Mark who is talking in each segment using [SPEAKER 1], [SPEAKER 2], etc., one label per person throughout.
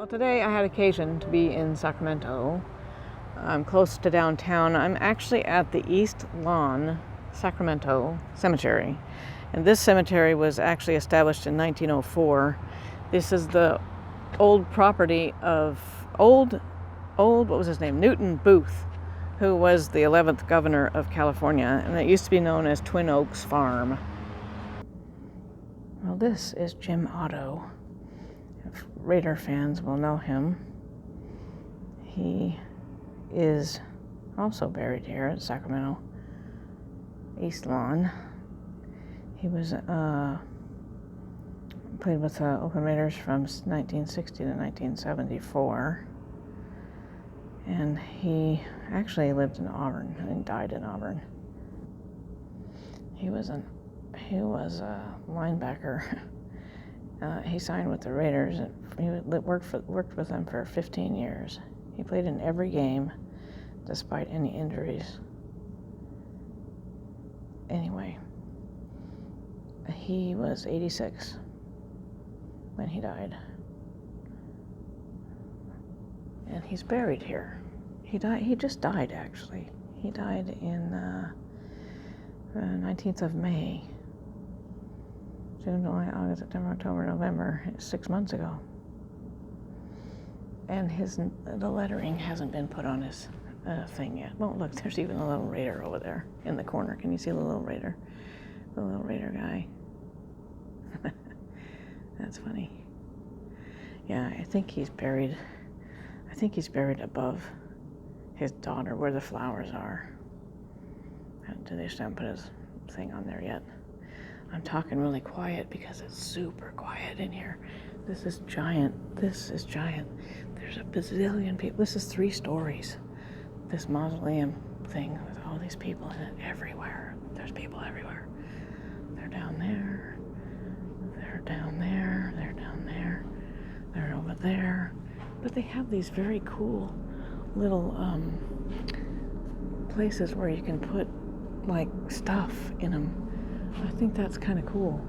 [SPEAKER 1] Well, today I had occasion to be in Sacramento. I'm close to downtown. I'm actually at the East Lawn Sacramento Cemetery. And this cemetery was actually established in 1904. This is the old property of what was his name? Newton Booth, who was the 11th governor of California. And it used to be known as Twin Oaks Farm. Well, this is Jim Otto. Raider fans will know him. He is also buried here at Sacramento East Lawn. He was played with the Oakland Raiders from 1960 to 1974, and he actually lived in Auburn and died in Auburn. He was a linebacker. He signed with the Raiders. He worked with them for 15 years. He played in every game, despite any injuries. Anyway, he was 86 when he died, and he's buried here. He just died, actually. He died in 19th of May. June, July, August, September, October, November, 6 months ago. And the lettering hasn't been put on his thing yet. Well, look, there's even a little Raider over there in the corner. Can you see the little Raider? The little Raider guy. That's funny. Yeah, I think he's buried above his daughter where the flowers are. They just haven't put his thing on there yet. I'm talking really quiet because it's super quiet in here. This is giant. There's a bazillion people. This is 3 stories. This mausoleum thing with all these people in it everywhere. There's people everywhere. They're down there. They're down there. They're down there. They're over there. But they have these very cool little places where you can put like stuff in them. I think that's kind of cool.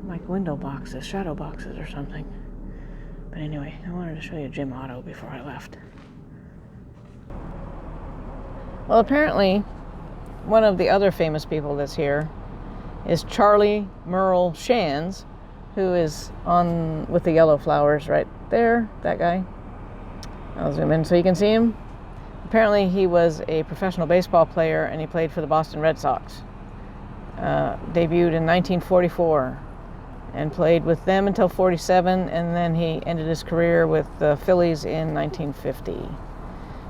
[SPEAKER 1] Like window boxes, shadow boxes or something. But anyway, I wanted to show you Jim Otto before I left. Well, apparently, one of the other famous people that's here is Charlie Merle Shands, who is on with the yellow flowers right there, that guy. I'll zoom in so you can see him. Apparently, he was a professional baseball player and he played for the Boston Red Sox. Debuted in 1944 and played with them until 47, and then he ended his career with the Phillies in 1950.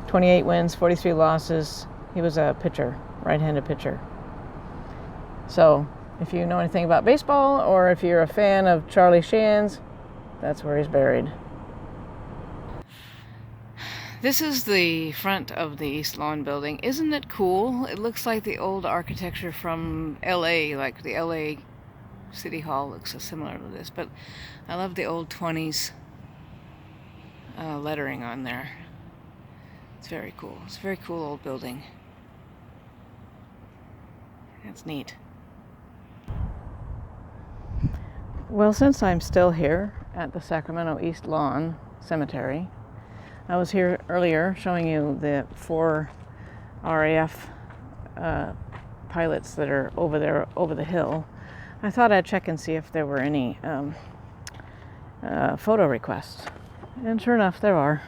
[SPEAKER 1] 28 wins, 43 losses. He was a pitcher, right-handed pitcher. So if you know anything about baseball or if you're a fan of Charlie Shands, that's where he's buried. This is the front of the East Lawn building. Isn't it cool? It looks like the old architecture from LA, like the LA City Hall looks so similar to this, but I love the old 20s lettering on there. It's very cool. It's a very cool old building. That's neat. Well, since I'm still here at the Sacramento East Lawn Cemetery, I was here earlier showing you the 4 RAF pilots that are over there, over the hill. I thought I'd check and see if there were any photo requests. And sure enough, there are.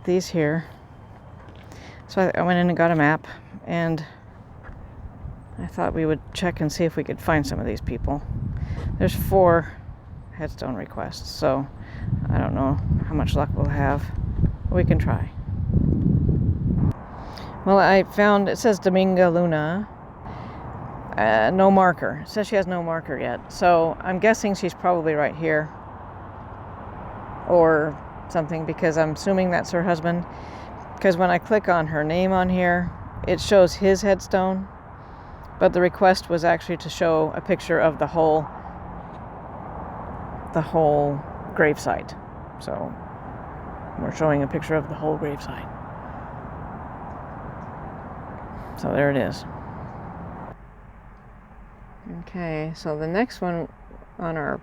[SPEAKER 1] These here. So I went in and got a map, and I thought we would check and see if we could find some of these people. There's 4 headstone requests, so I don't know how much luck we'll have. We can try. Well, I found, it says Dominga Luna, no marker. It says she has no marker yet, so I'm guessing she's probably right here or something, because I'm assuming that's her husband, because when I click on her name on here, it shows his headstone, but the request was actually to show a picture of the whole gravesite. So we're showing a picture of the whole gravesite. So there it is. Okay, so the next one on our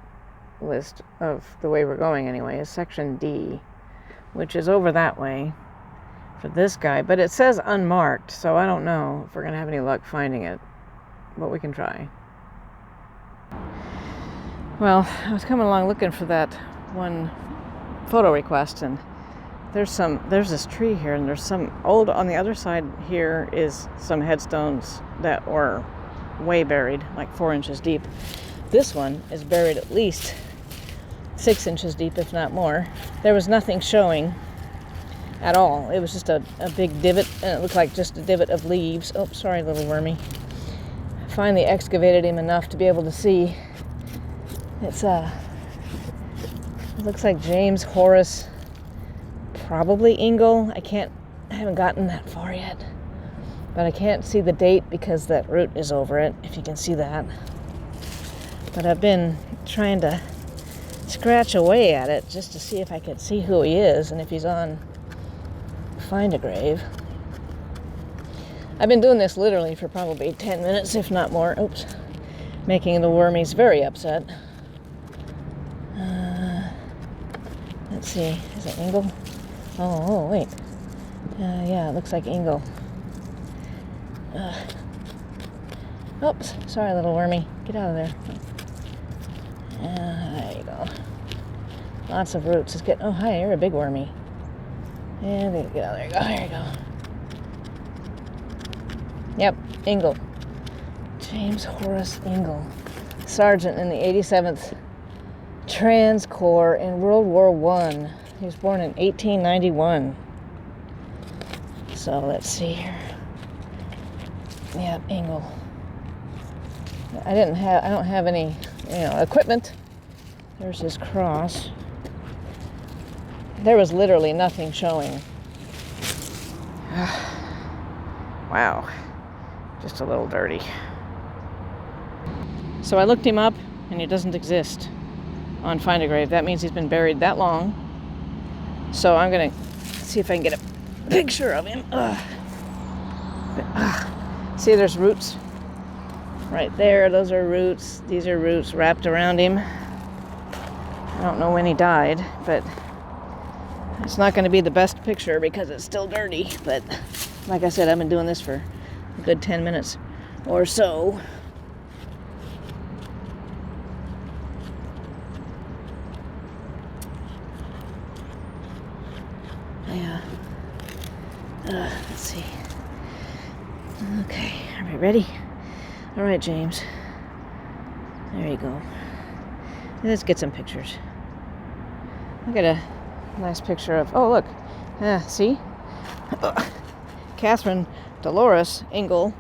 [SPEAKER 1] list of the way we're going anyway is section D, which is over that way for this guy, but it says unmarked, so I don't know if we're gonna have any luck finding it, but we can try. Well, I was coming along looking for that one photo request, and there's this tree here, and there's some old, on the other side here is some headstones that were way buried, like 4 inches deep. This one is buried at least 6 inches deep, if not more. There was nothing showing at all. It was just a big divot, and it looked like just a divot of leaves. Oh, sorry, little wormy. I finally excavated him enough to be able to see. It looks like James Horace, probably Ingle. I haven't gotten that far yet, but I can't see the date because that root is over it, if you can see that. But I've been trying to scratch away at it just to see if I could see who he is and if he's on Find a Grave. I've been doing this literally for probably 10 minutes, if not more. Oops. Making the wormies very upset. Let's see. Is it Ingle? Oh, wait. Yeah, it looks like Ingle. Oops. Sorry, little wormy. Get out of there. There you go. Lots of roots. It's getting... Oh, hi, you're a big wormy. Yeah, get out. There you go. There you go. Yep, Ingle. James Horace Ingle. Sergeant in the 87th Trans Corps in World War I. He was born in 1891. So let's see here. Yep, Ingle. I don't have any, equipment. There's his cross. There was literally nothing showing. Wow. Just a little dirty. So I looked him up, and he doesn't exist on Find a Grave. That means he's been buried that long. So I'm going to see if I can get a picture of him. See, there's roots right there. Those are roots. These are roots wrapped around him. I don't know when he died, but it's not going to be the best picture because it's still dirty. But like I said, I've been doing this for a good 10 minutes or so. Yeah. Let's see. Okay, are we ready? All right, James. There you go. Let's get some pictures. Look at a nice picture of... Oh, look. See? Catherine Dolores Ingle,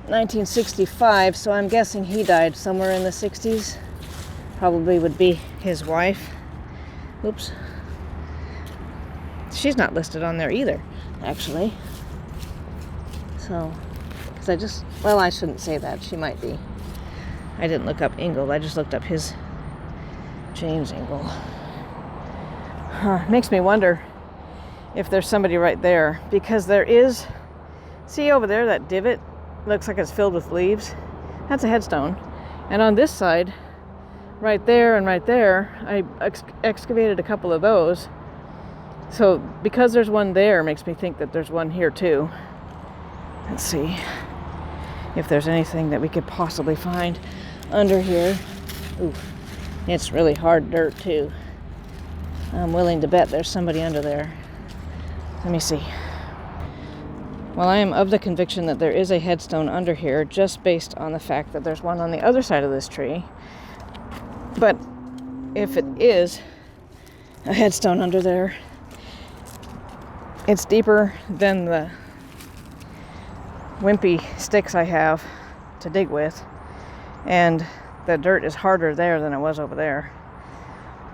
[SPEAKER 1] 1965. So I'm guessing he died somewhere in the 60s. Probably would be his wife. Oops. She's not listed on there either, actually. So, because I shouldn't say that. She might be. I didn't look up Ingle. I just looked up his James Ingle. Makes me wonder if there's somebody right there, because there is, see over there, that divot looks like it's filled with leaves. That's a headstone. And on this side, right there and right there, I excavated a couple of those. So because there's one there makes me think that there's one here too. Let's see if there's anything that we could possibly find under here. Ooh, it's really hard dirt too. I'm willing to bet there's somebody under there. Let me see. Well, I am of the conviction that there is a headstone under here, just based on the fact that there's one on the other side of this tree. But if it is a headstone under there, it's deeper than the wimpy sticks I have to dig with, and the dirt is harder there than it was over there.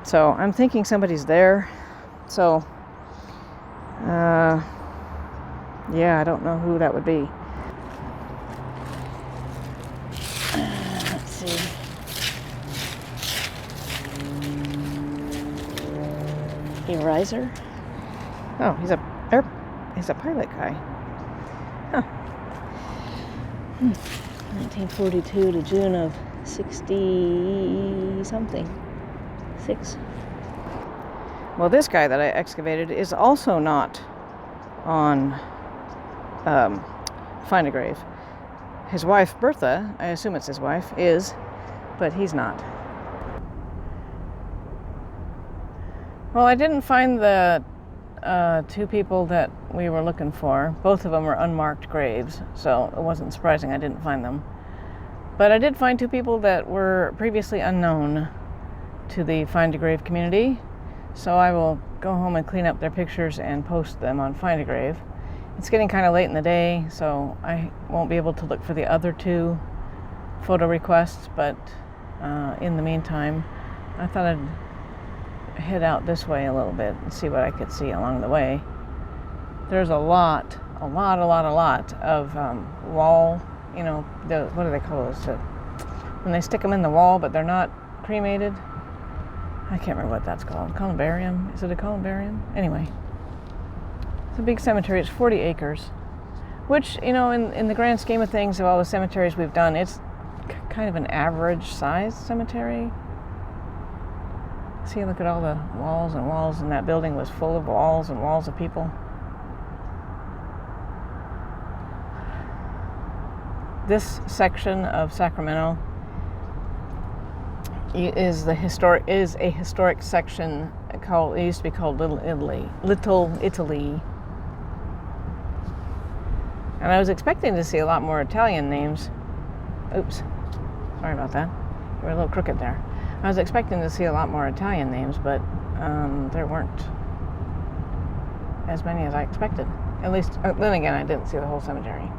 [SPEAKER 1] So I'm thinking somebody's there. So yeah, I don't know who that would be. Let's see. Eraser? Oh, he's a pilot guy. Huh. 1942 to June of 60 something.
[SPEAKER 2] 6.
[SPEAKER 1] Well, this guy that I excavated is also not on Find a Grave. His wife, Bertha, I assume it's his wife, is, but he's not. Well, I didn't find the 2 people that we were looking for. Both of them were unmarked graves, so it wasn't surprising I didn't find them. But I did find 2 people that were previously unknown to the Find a Grave community, so I will go home and clean up their pictures and post them on Find a Grave. It's getting kind of late in the day, so I won't be able to look for the other 2 photo requests, but in the meantime, I thought I'd head out this way a little bit and see what I could see along the way. There's a lot of wall, you know, what do they call those? When they stick them in the wall, but they're not cremated. I can't remember what that's called. Columbarium? Is it a columbarium? Anyway, it's a big cemetery. It's 40 acres, which, you know, in the grand scheme of things, of all the cemeteries we've done, it's kind of an average size cemetery. See, look at all the walls and walls, and that building was full of walls and walls of people. This section of Sacramento is a historic section called, it used to be called Little Italy. And I was expecting to see a lot more Italian names. Oops, sorry about that. We're a little crooked there. I was expecting to see a lot more Italian names, but there weren't as many as I expected. At least, then again, I didn't see the whole cemetery.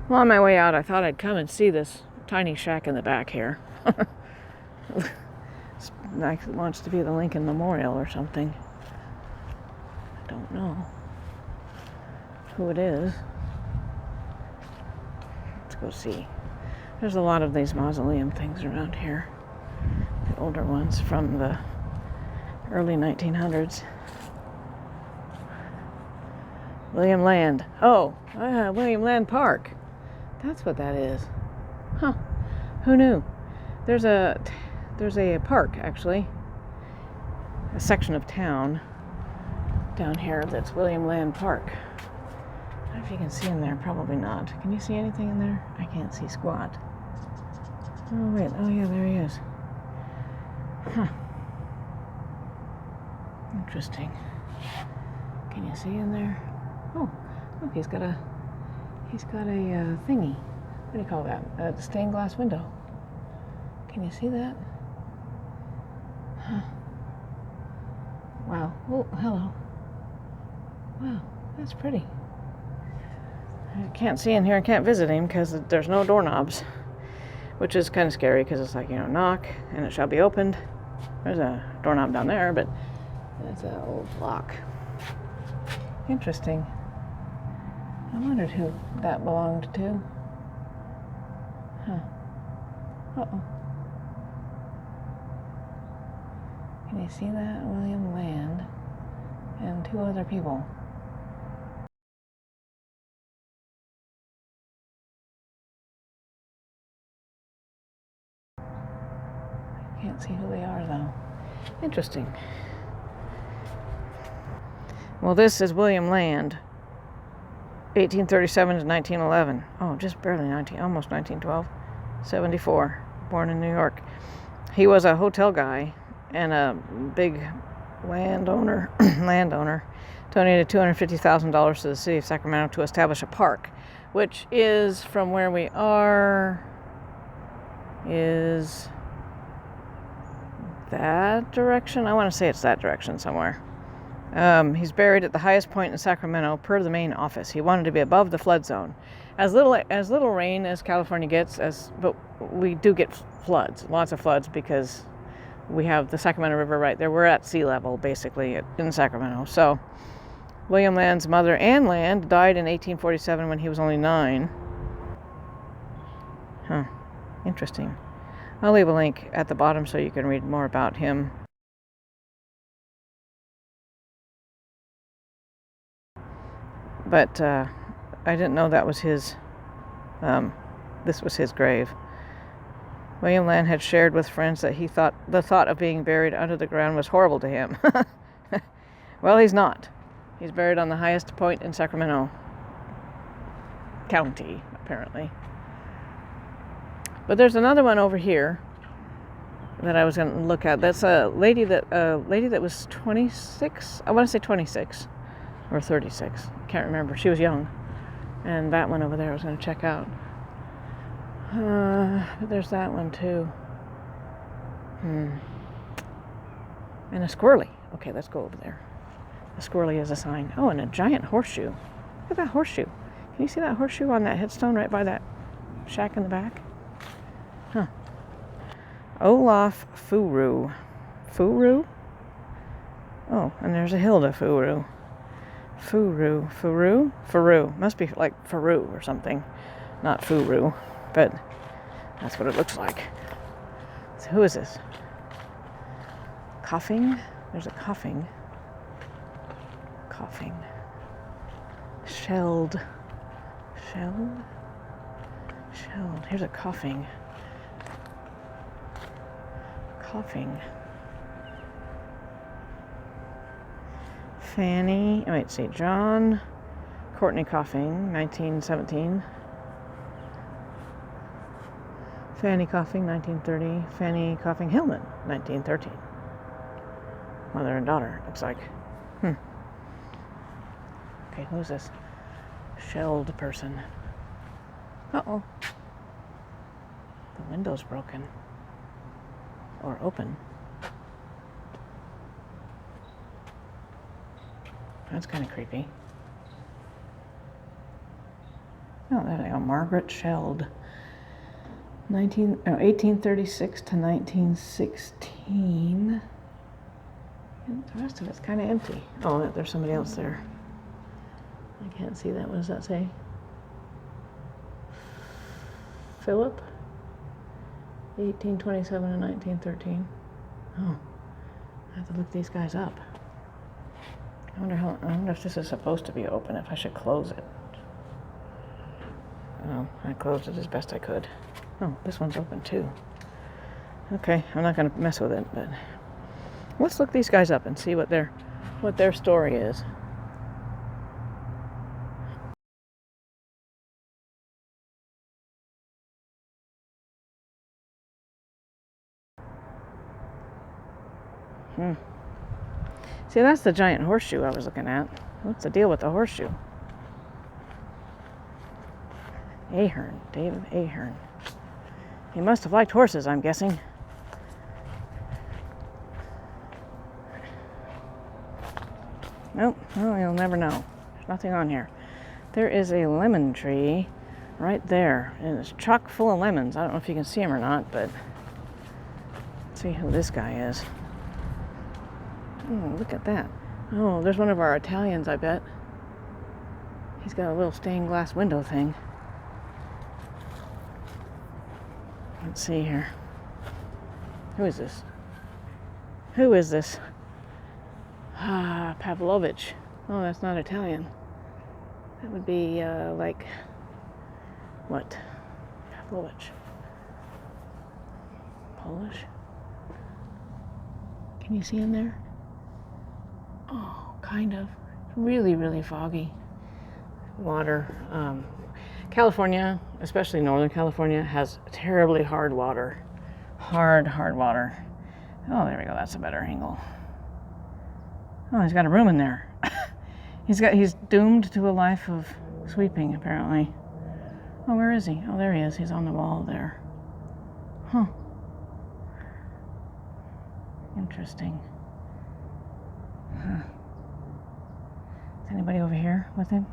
[SPEAKER 1] Well, on my way out, I thought I'd come and see this tiny shack in the back here. Like it wants to be the Lincoln Memorial or something. I don't know who it is. Let's go see. There's a lot of these mausoleum things around here. The older ones from the early 1900s. William Land. Oh, William Land Park. That's what that is. Huh. Who knew? There's a park, actually. A section of town down here that's William Land Park. I don't know if you can see in there. Probably not. Can you see anything in there? I can't see squat. Oh, wait. Oh, yeah, there he is. Huh. Interesting. Can you see in there? Oh, look, he's got a thingy. What do you call that? A stained glass window. Can you see that? Huh. Wow. Oh, hello. Wow, that's pretty. I can't see in here. I can't visit him because there's no doorknobs, which is kind of scary because it's like, you know, knock and it shall be opened. There's a doorknob down there, but that's an old lock. Interesting. I wondered who that belonged to. Huh. Uh-oh. Can you see that? William Land and 2 other people. I can't see who they are, though. Interesting. Well, this is William Land, 1837 to 1911. Oh, just barely almost 1912. 74, born in New York. He was a hotel guy and a big landowner, donated $250,000 to the city of Sacramento to establish a park, which is, from where we are, is that direction? I want to say it's that direction somewhere. He's buried at the highest point in Sacramento per the main office. He wanted to be above the flood zone. As little rain as California gets, but we do get floods, lots of floods, because we have the Sacramento River right there. We're at sea level, basically, in Sacramento. So William Land's mother, Anne Land, died in 1847 when he was only 9. Huh. Interesting. I'll leave a link at the bottom so you can read more about him. but I didn't know that was his, this was his grave. William Land had shared with friends that he thought the thought of being buried under the ground was horrible to him. Well, he's not. He's buried on the highest point in Sacramento County, apparently. But there's another one over here that I was going to look at. That's a lady that was 26. I want to say 26 or 36. I can't remember. She was young. And that one over there I was going to check out. But there's that one too. And a squirrely. Okay, let's go over there. A squirrely is a sign. Oh, and a giant horseshoe. Look at that horseshoe. Can you see that horseshoe on that headstone right by that shack in the back? Huh. Olaf Furu. Furu? Oh, and there's a Hilda Furu. Furu. Must be like Faru or something. Not Furu, but that's what it looks like. So who is this? Coughing? There's a coughing. Scheld. Here's a coughing. Fanny. Wait, see, John Courtney Coughing, 1917. Fanny Coughing, 1930. Fanny Coughing Hillman, 1913. Mother and daughter, looks like. Okay, who's this? Scheld person. Uh-oh. The window's broken. Or open. That's kind of creepy. Oh, there they go. Margaret Scheld. 1836 to 1916. And the rest of it's kind of empty. Oh, there's somebody else there. I can't see that. What does that say? Philip? 1827 to 1913. Oh, I have to look these guys up. I wonder if this is supposed to be open, if I should close it. Oh, I closed it as best I could. Oh, this one's open too. Okay, I'm not going to mess with it, but let's look these guys up and see what their story is. See, that's the giant horseshoe I was looking at. What's the deal with the horseshoe? Ahern, David Ahern. He must have liked horses, I'm guessing. Nope, well, you'll never know. There's nothing on here. There is a lemon tree right there, and it's chock full of lemons. I don't know if you can see him or not, but let's see who this guy is. Oh, look at that. Oh, there's one of our Italians, I bet. He's got a little stained glass window thing. Let's see here. Who is this? Pavolovich. Oh, that's not Italian. That would be like what? Pavolovich. Polish? Can you see him there? Oh, kind of. Really, really foggy. Water. California, especially Northern California, has terribly hard water. Hard water. Oh, there we go. That's a better angle. Oh, he's got a room in there. He's doomed to a life of sweeping, apparently. Oh, where is he? Oh, there he is. He's on the wall there. Huh. Interesting. Huh. Is anybody over here with him?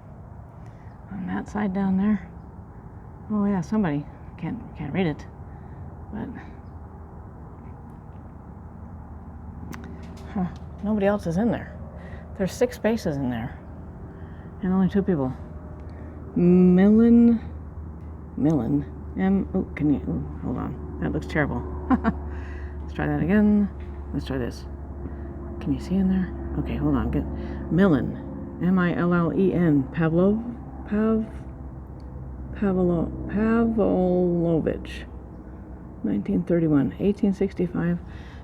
[SPEAKER 1] On that side down there? Oh yeah, somebody. Can't read it. But nobody else is in there. There's 6 spaces in there. And only 2 people. Millen. Hold on. That looks terrible. Let's try that again. Let's try this. Can you see in there? Okay, hold on. Millen. Millen. Pavolovich. 1931. 1865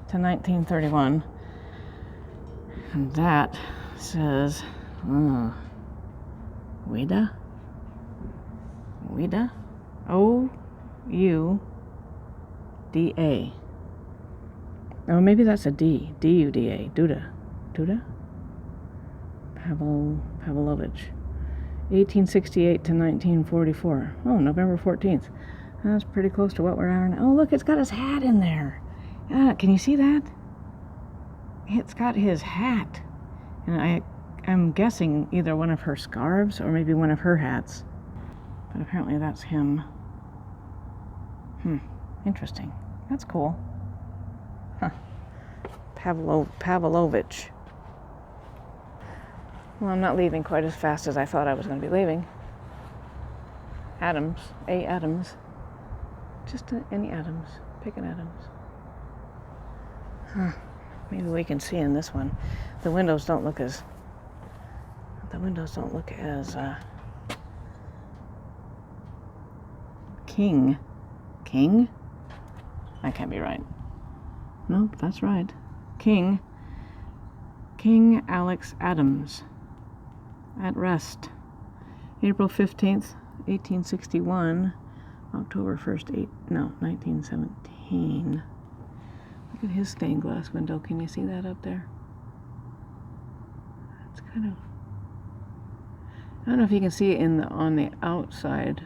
[SPEAKER 1] to 1931. And that says, Ouida? O-U-D-A. Oh, maybe that's a D. D-U-D-A. Duda? Pavolovich. 1868 to 1944. Oh, November 14th. That's pretty close to what we're at now. Oh, look, it's got his hat in there. Yeah, can you see that? It's got his hat. And I'm guessing either one of her scarves or maybe one of her hats. But apparently that's him. Interesting. That's cool. Huh. Pavolovich. Well, I'm not leaving quite as fast as I thought I was going to be leaving. Adams. A. Adams. Just any Adams. Pick an Adams. Huh. Maybe we can see in this one. The windows don't look as King? That can't be right. Nope, that's right. King Alex Adams. At rest. April 15th, 1861. October 1st, 1917. Look at his stained glass window. Can you see that up there? It's kind of... I don't know if you can see it on the outside.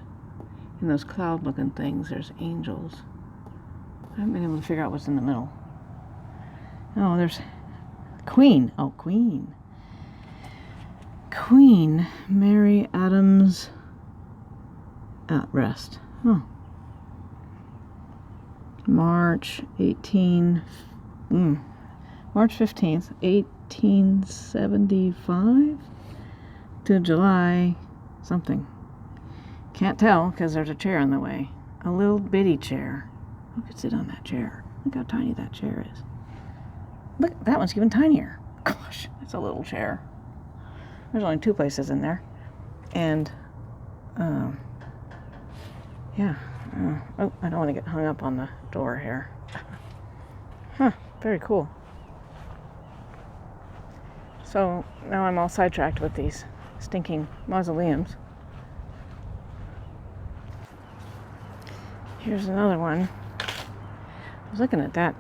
[SPEAKER 1] In those cloud-looking things, there's angels. I haven't been able to figure out what's in the middle. Oh, there's Queen. Oh, Queen. Queen Mary Adams at rest. Oh. March 15th, 1875 to July something. Can't tell because there's a chair in the way. A little bitty chair. Who could sit on that chair? Look how tiny that chair is. Look, that one's even tinier. Gosh, that's a little chair. There's only 2 places in there. And, yeah. Oh, I don't want to get hung up on the door here. Huh, very cool. So now I'm all sidetracked with these stinking mausoleums. Here's another one. I was looking at that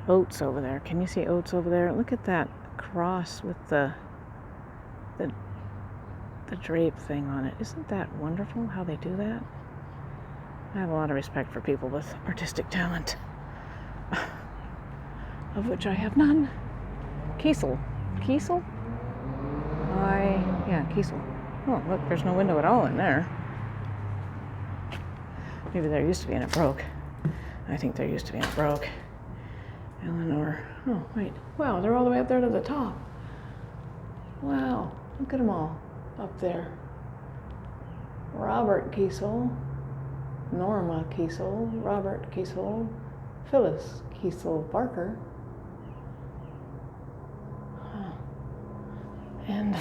[SPEAKER 1] oats over there. Can you see oats over there? Look at that cross with the drape thing on it. Isn't that wonderful how they do that? I have a lot of respect for people with artistic talent, of which I have none. Kiesel. Kiesel? Kiesel. Oh, look, there's no window at all in there. Maybe there used to be and it broke. I think there used to be and it broke. Eleanor. Oh, wait. Wow, they're all the way up there to the top. Wow, look at them all up there. Robert Kiesel, Norma Kiesel, Robert Kiesel, Phyllis Kiesel Barker. Huh. And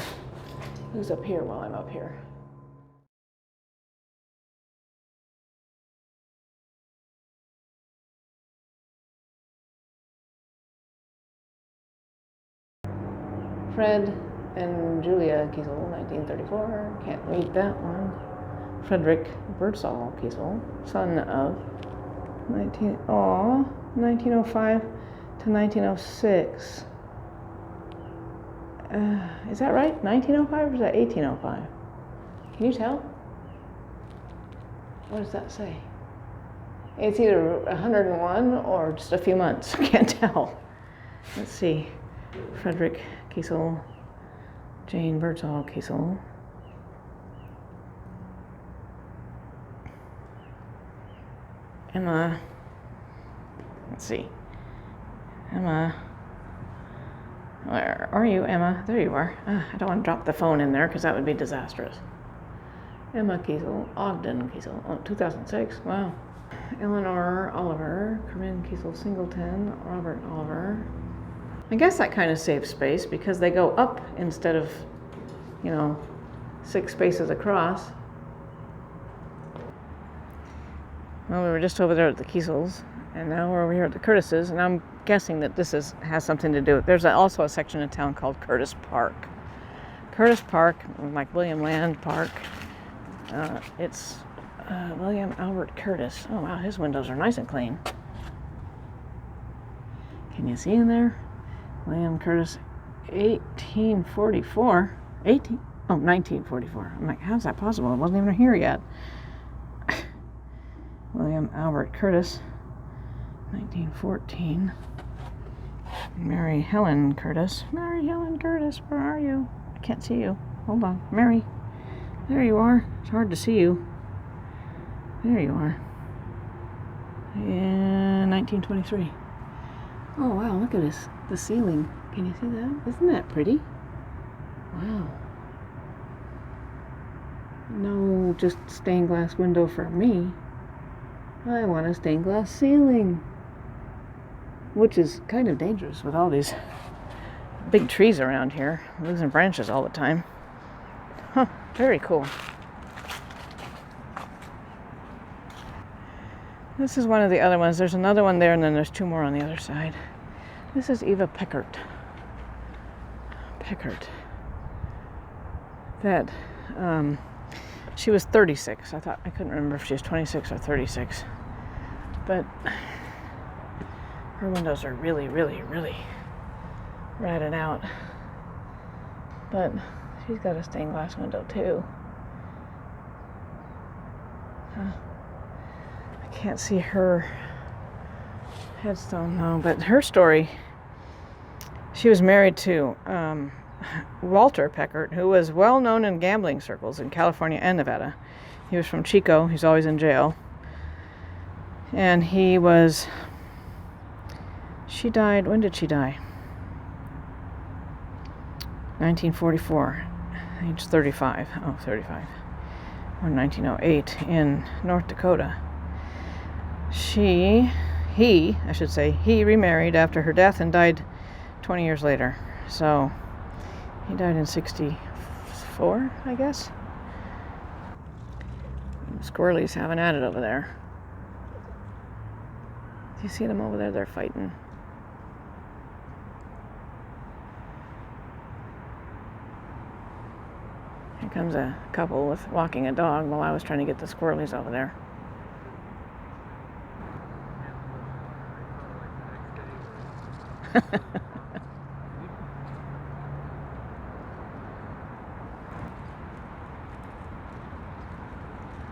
[SPEAKER 1] who's up here while I'm up here? Fred and Julia Kiesel, 1934. Can't read that one. Frederick John Kiesel, son of 1905 to 1906. Is that right? 1905 or is that 1805? Can you tell? What does that say? It's either 101 or just a few months. Can't tell. Let's see. Frederick Kiesel, Jane Birdsall Kiesel. Emma, let's see. Emma, where are you, Emma? There you are. I don't want to drop the phone in there because that would be disastrous. Emma Kiesel, Ogden Kiesel, 2006, wow. Eleanor Oliver, Corinne Kiesel Singleton, Robert Oliver. I guess that kind of saves space because they go up instead of you know, 6 spaces across. Well, we were just over there at the Kiesels, and now we're over here at the Curtises, and I'm guessing that this has something to do with. There's also a section of town called Curtis Park. Curtis Park, like William Land Park. It's William Albert Curtis. Oh wow, his windows are nice and clean. Can you see in there? William Curtis, 1944. 1944. I'm like, how's that possible? It wasn't even here yet. William Albert Curtis, 1914. Mary Helen Curtis. Mary Helen Curtis, where are you? I can't see you. Hold on. Mary. There you are. It's hard to see you. There you are. In 1923. Oh, wow. Look at this. The ceiling. Can you see that? Isn't that pretty? Wow. No just stained glass window for me. I want a stained glass ceiling. Which is kind of dangerous with all these big trees around here. Losing branches all the time. Huh, very cool. This is one of the other ones. There's another one there, and then there's 2 more on the other side. This is Eva Peckert. That, she was 36. I couldn't remember if she was 26 or 36. But her windows are really, really, really ratted out. But she's got a stained glass window too. I can't see her headstone though, but her story, she was married to Walter Peckert, who was well known in gambling circles in California and Nevada. He was from Chico. He's always in jail. And she died, when did she die? 1944, age 35. Oh, 35. Or 1908 in North Dakota. He remarried after her death and died 20 years later. So he died in 64, I guess. The squirrelies having at it over there. Do you see them over there? They're fighting. Here comes a couple with walking a dog while I was trying to get the squirrelies over there.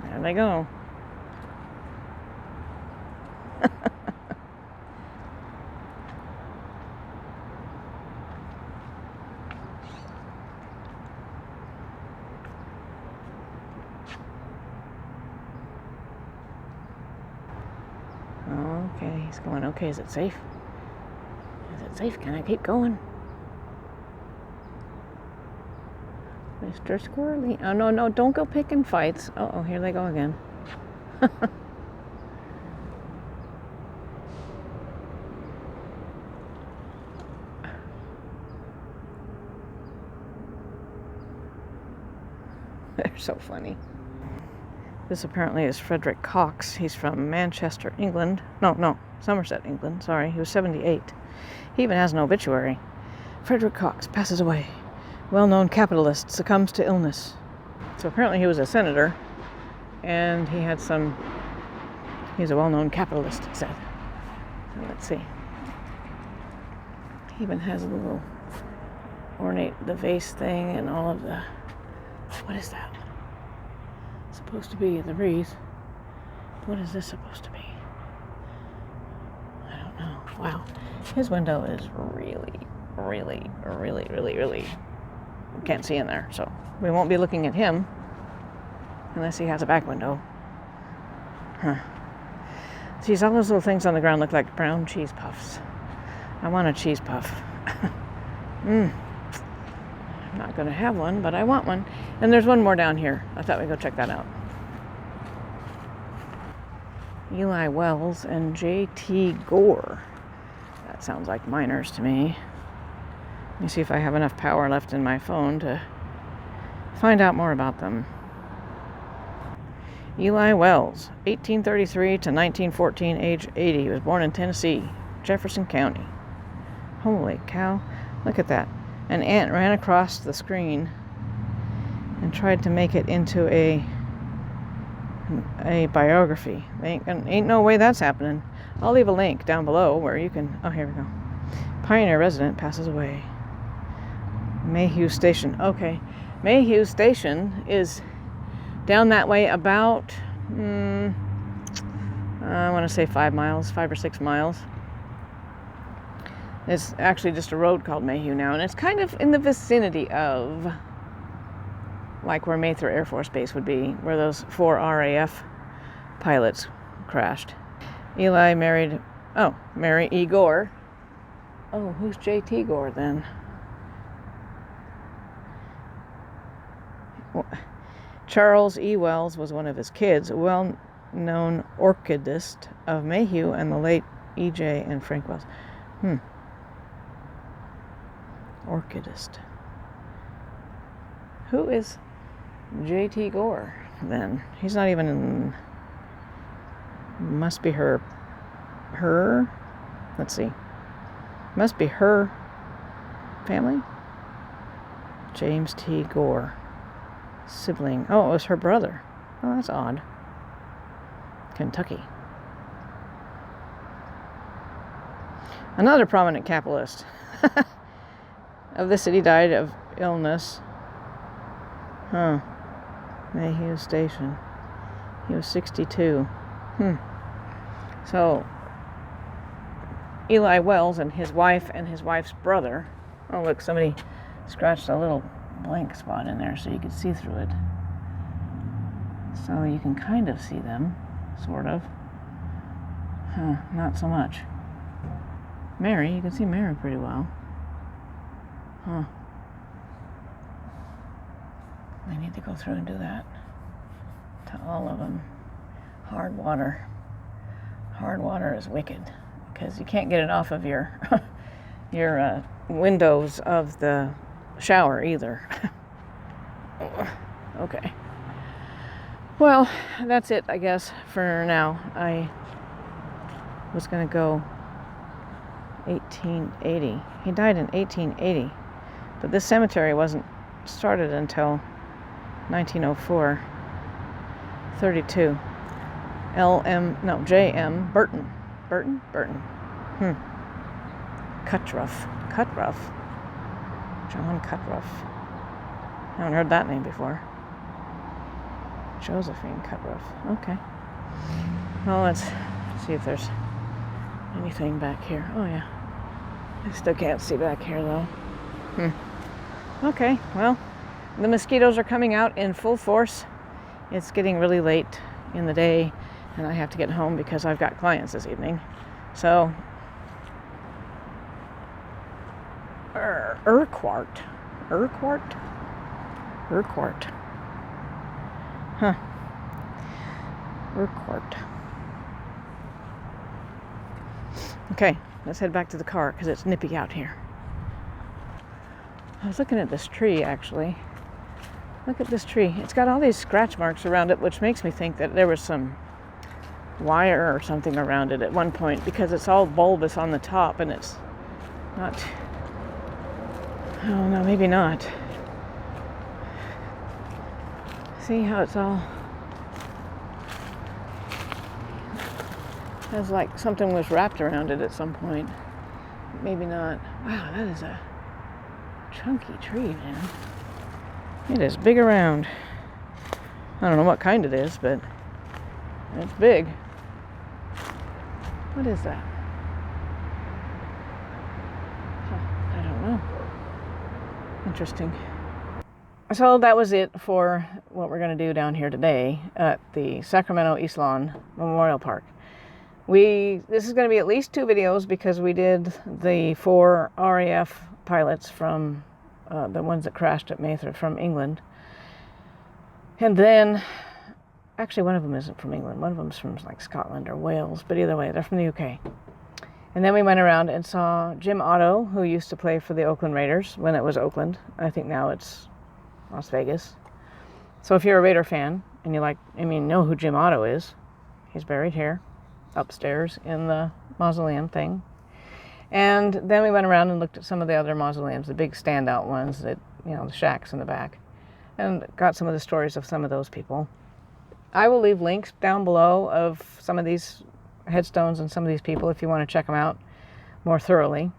[SPEAKER 1] There they go. Okay, he's going, okay, is it safe? Is it safe? Can I keep going? Mr. Squirrely. Oh, no, don't go picking fights. Uh-oh, here they go again. They're so funny. This apparently is Frederick Cox. He's from Manchester, England. No, Somerset, England. Sorry, he was 78. He even has an obituary. Frederick Cox passes away. Well-known capitalist succumbs to illness. So apparently he was a senator, and he's a well-known capitalist, it said. So let's see. He even has a little the vase thing and all of the, what is that? It's supposed to be the wreath. What is this supposed to be? I don't know. Wow. His window is really, really, really, really, really, can't see in there. So we won't be looking at him unless he has a back window. Huh. Geez, all those little things on the ground look like brown cheese puffs. I want a cheese puff. I'm not going to have one, but I want one. And there's one more down here. I thought we'd go check that out. Eli Wells and J.T. Gore. That sounds like miners to me. Let me see if I have enough power left in my phone to find out more about them. Eli Wells, 1833 to 1914, age 80. He was born in Tennessee, Jefferson County. Holy cow, look at that. An ant ran across the screen and tried to make it into a biography. Ain't no way that's happening. I'll leave a link down below where you can... Oh, here we go. Pioneer resident passes away. Mayhew Station. Okay. Mayhew Station is down that way about, I want to say 5 or 6 miles. It's actually just a road called Mayhew now, and it's kind of in the vicinity of, like where Mather Air Force Base would be, where those 4 RAF pilots crashed. Eli married, Mary E. Gore. Oh, who's J.T. Gore then? Charles E. Wells was one of his kids, a well-known orchidist of Mayhew, and the late E.J. and Frank Wells. Orchidist. Who is J.T. Gore then? He's not even in... Must be her... Let's see. Must be her family? James T. Gore. Sibling. Oh, it was her brother. Oh, that's odd. Kentucky. Another prominent capitalist of the city died of illness. Mayhew Station. He was 62. So, Eli Wells and his wife and his wife's brother. Oh, look, somebody scratched a little blank spot in there so you could see through it. So you can kind of see them, sort of. Not so much. Mary, you can see Mary pretty well. I need to go through and do that to all of them. Hard water. Hard water is wicked because you can't get it off of your your windows of the shower either. Okay. Well, that's it, I guess, for now. I was going to go 1880. He died in 1880, but this cemetery wasn't started until 1904. 32. J.M. Burton. Burton? Cutruff. John Cutruff. I haven't heard that name before. Josephine Cutruff. Okay. Well, let's see if there's anything back here. Oh, yeah. I still can't see back here, though. Okay, well, the mosquitoes are coming out in full force. It's getting really late in the day, and I have to get home because I've got clients this evening. So, Urquhart. Urquhart. Okay, let's head back to the car because it's nippy out here. I was looking at this tree, actually. Look at this tree. It's got all these scratch marks around it, which makes me think that there was some wire or something around it at one point because it's all bulbous on the top and it's not... Oh, no, maybe not. See how it's all... Has like something was wrapped around it at some point. Maybe not. Wow, that is a chunky tree, man. It is big around. I don't know what kind it is, but it's big. What is that? I don't know. Interesting. So that was it for what we're going to do down here today at the Sacramento East Lawn Memorial Park. This is going to be at least 2 videos because we did the 4 RAF pilots from the ones that crashed at Mather from England. And then, actually one of them isn't from England. One of them's from like Scotland or Wales, but either way, they're from the UK. And then we went around and saw Jim Otto, who used to play for the Oakland Raiders when it was Oakland. I think now it's Las Vegas. So if you're a Raider fan and know who Jim Otto is, he's buried here, upstairs in the mausoleum thing. And then we went around and looked at some of the other mausoleums, the big standout ones that, the shacks in the back, and got some of the stories of some of those people. I will leave links down below of some of these headstones and some of these people if you want to check them out more thoroughly.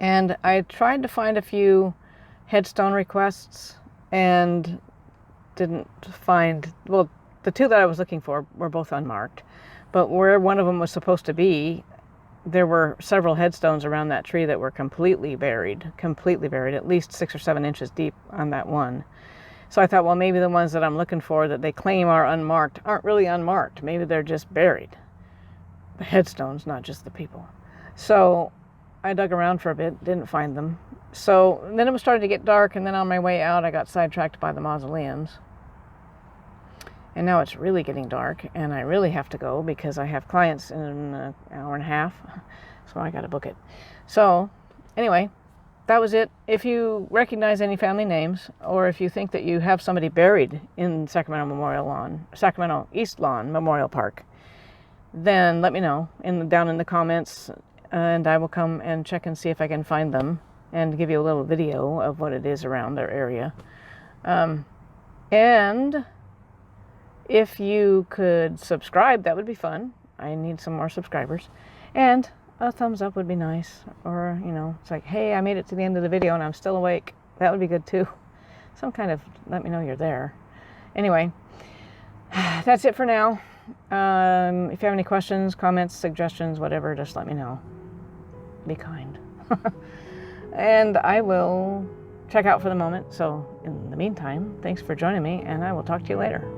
[SPEAKER 1] And I tried to find a few headstone requests and didn't find, well, the two that I was looking for were both unmarked, but where one of them was supposed to be, there were several headstones around that tree that were completely buried, at least 6 or 7 inches deep on that one. So I thought, well, maybe the ones that I'm looking for that they claim are unmarked aren't really unmarked. Maybe they're just buried. The headstones, not just the people. So I dug around for a bit, didn't find them. So then it was starting to get dark, and then on my way out, I got sidetracked by the mausoleums. And now it's really getting dark, and I really have to go because I have clients in an hour and a half, so I got to book it. So anyway, that was it. If you recognize any family names, or if you think that you have somebody buried in Sacramento East Lawn Memorial Park, then let me know down in the comments, and I will come and check and see if I can find them and give you a little video of what it is around their area. And if you could subscribe, that would be fun. I need some more subscribers. And a thumbs up would be nice. Or, it's like, hey, I made it to the end of the video and I'm still awake. That would be good too. Some kind of let me know you're there. Anyway, that's it for now. If you have any questions, comments, suggestions, whatever, just let me know. Be kind. And I will check out for the moment. So in the meantime, thanks for joining me, and I will talk to you later.